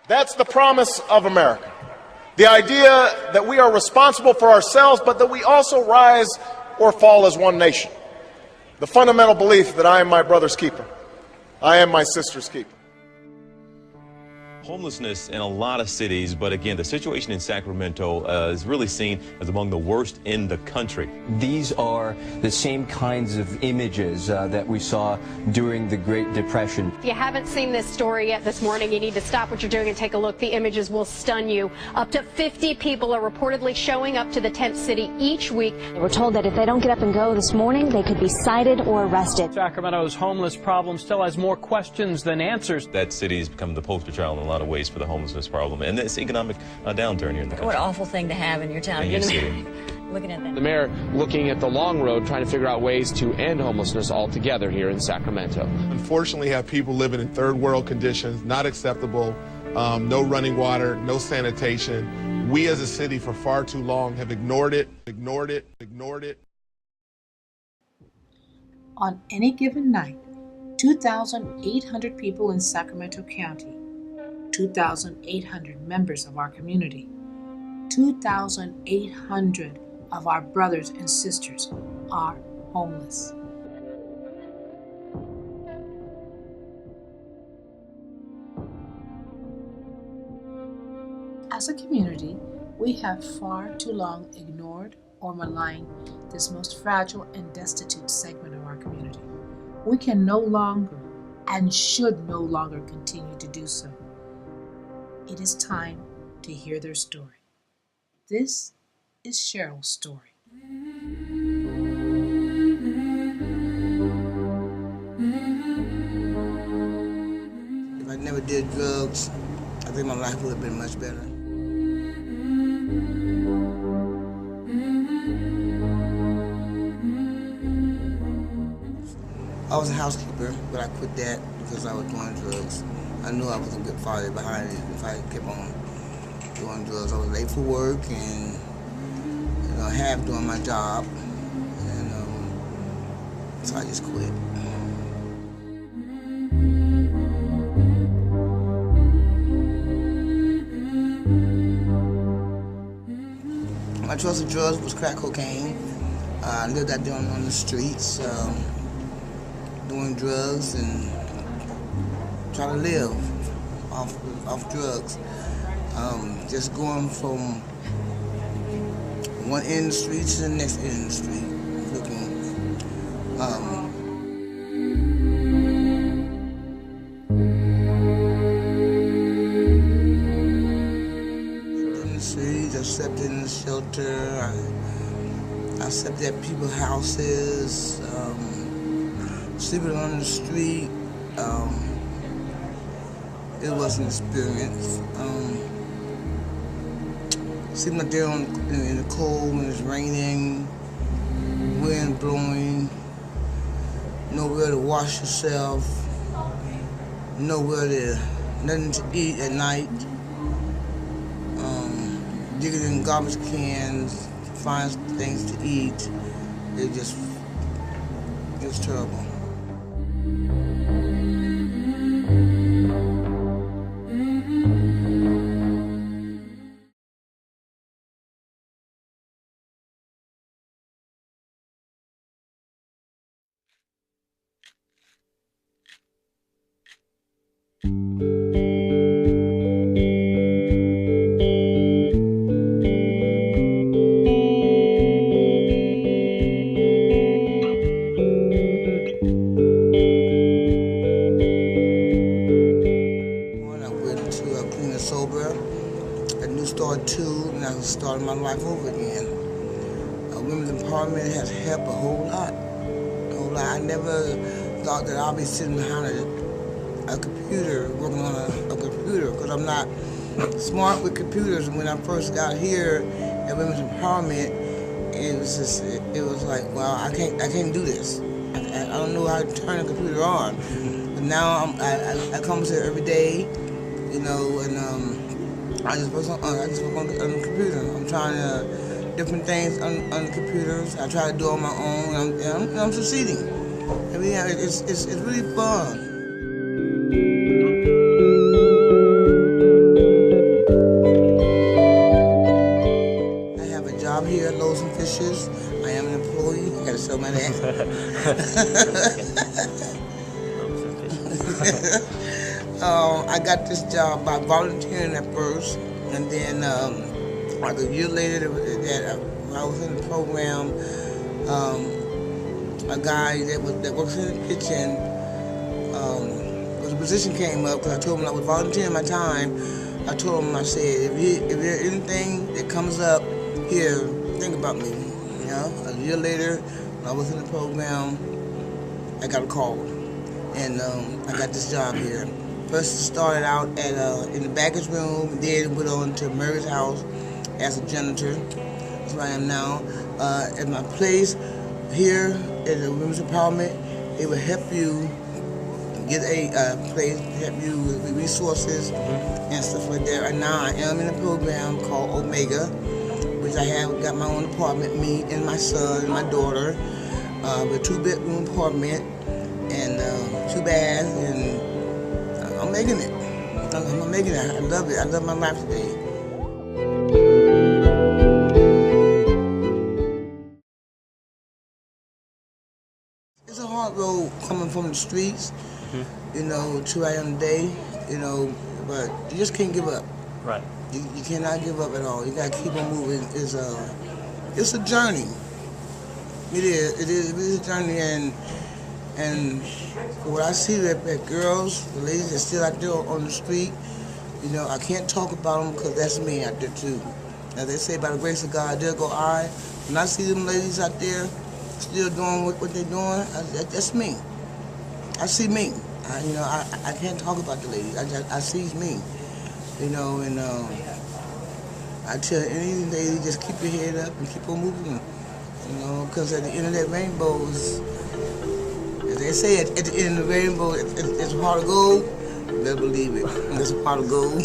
That's the promise of America. The idea that we are responsible for ourselves, but that we also rise or fall as one nation. The fundamental belief that I am my brother's keeper. I am my sister's keeper. Homelessness in a lot of cities, but again, the situation in Sacramento is really seen as among the worst in the country. These are the same kinds of images that we saw during the Great Depression. If you haven't seen this story yet this morning, you need to stop what you're doing and take a look. The images will stun you. Up to 50 people are reportedly showing up to the tent city each week. We're told that if they don't get up and go this morning, they could be cited or arrested. Sacramento's homeless problem still has more questions than answers. That city has become the poster child in a lot of ways for the homelessness problem and this economic downturn here in the country. What an awful thing to have in your town. You're looking at that. The mayor looking at the long road, trying to figure out ways to end homelessness altogether here in Sacramento. Unfortunately, have people living in third world conditions, not acceptable, no running water, no sanitation. We as a city for far too long have ignored it. On any given night, 2,800 people in Sacramento County, 2,800 members of our community, 2,800 of our brothers and sisters are homeless. As a community, we have far too long ignored or maligned this most fragile and destitute segment of our community. We can no longer and should no longer continue to do so. It is time to hear their story. This is Cheryl's story. If I never did drugs, I think my life would have been much better. I was a housekeeper, but I quit that because I was doing drugs. I knew I wasn't good farther behind it if I kept on doing drugs. I was late for work and half doing my job, and so I just quit. My choice of drugs was crack cocaine. I lived out there on the streets, doing drugs and trying to live off drugs. Just going from one end of the street to the next end of the street, looking. In the streets, I slept in the shelter. I slept at people's houses, sleeping on the street. It was an experience. Sleeping out there in the cold when it's raining, wind blowing, nowhere to wash yourself, nothing to eat at night, digging in garbage cans to find things to eat. It was terrible. Starting my life over again. Women's empowerment has helped a whole lot. I never thought that I'll be sitting behind a computer, working on a computer, because I'm not smart with computers. When I first got here at Women's Empowerment, it was like, wow, I can't do this. I don't know how to turn a computer on. But now I come here every day, and I just work on the computer. I'm trying different things on the computers. I try to do it on my own, and I'm succeeding. I mean, it's really fun. I got this job by volunteering at first, and then like a year later, that I was in the program. A guy that works in the kitchen, the position came up because I told him I was volunteering my time. I told him, I said, if there's anything that comes up here, think about me. You know, a year later, when I was in the program, I got a call, and I got this job here. First, it started out at in the baggage room, and then went on to Murray's house as a janitor. That's where I am now. At my place here at the Women's Empowerment, it will help you get a place, help you with resources and stuff like that. Right now, I am in a program called Omega, which I have got my own apartment, me and my son and my daughter, with a 2-bedroom apartment and 2 baths, and I'm making it. I'm making it. I love it. I love my life today. It's a hard road coming from the streets, you know, to where I am today, you know, but you just can't give up. Right. You cannot give up at all. You gotta keep on moving. It's a journey. It is a journey, and what I see that girls, the ladies that still out there on the street, you know, I can't talk about them because that's me out there too. As they say, by the grace of God, there go I. When I see them ladies out there still doing what they're doing, that's me. I see me. I can't talk about the ladies. I see me. You know, and I tell any lady, just keep your head up and keep on moving. You know, because at the end of that rainbow, as they say, at the end of the rainbow, it's a pot of gold. You better believe it. It's a pot of gold.